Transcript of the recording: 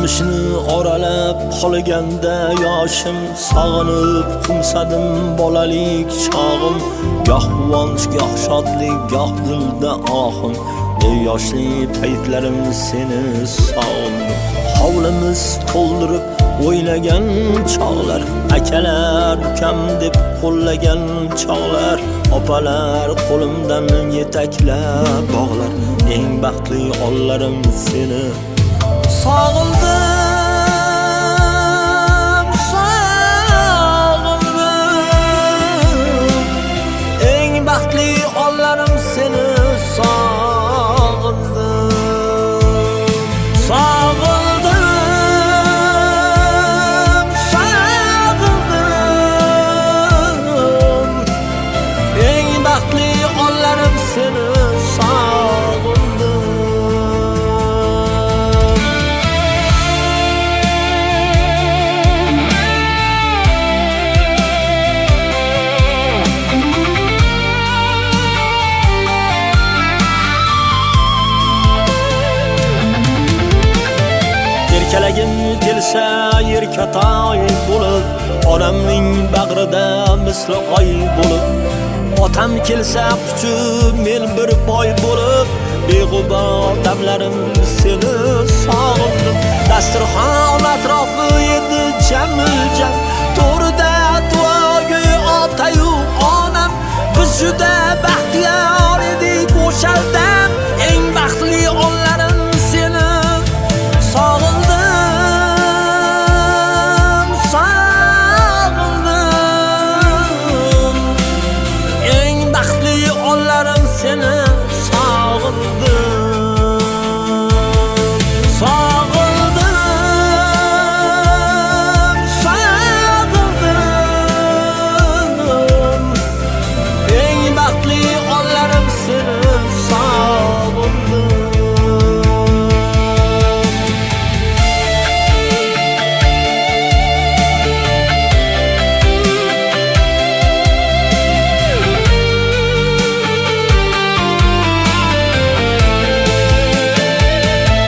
qishni oralab qolganda yoshim, sog'inib qumsadim bolalik chog'im. Goh quvonch, goh shodlik, goh dilda ohim. Yoshli paytlarim seni sog'indim. Hovlimiz to'ldirib o'ynagan chog'lar, akalar ukam deb qo'llagan chog'lar, opalar qo'limdan yetaklab bog'lar. Eng baxtli onlarim seni sog'indim, sog'indim. Eng baxtli onlarim seni sog'indim, sog'indim, sog'indim. Eng baxtli onlarim seni sog'indim. Erkalagim kelsa yerkatoy bo'lib, onamning bag'rida misli oy bo'lib, otam kelsa quchib men bir boy bo'lib, beg'ubor damlarim seni sog'indim. Dasturxon atrofi edi jamil-jam, to'rida duogo'y ota-yu onam. Biz juda baxtiyor edik o'shalda,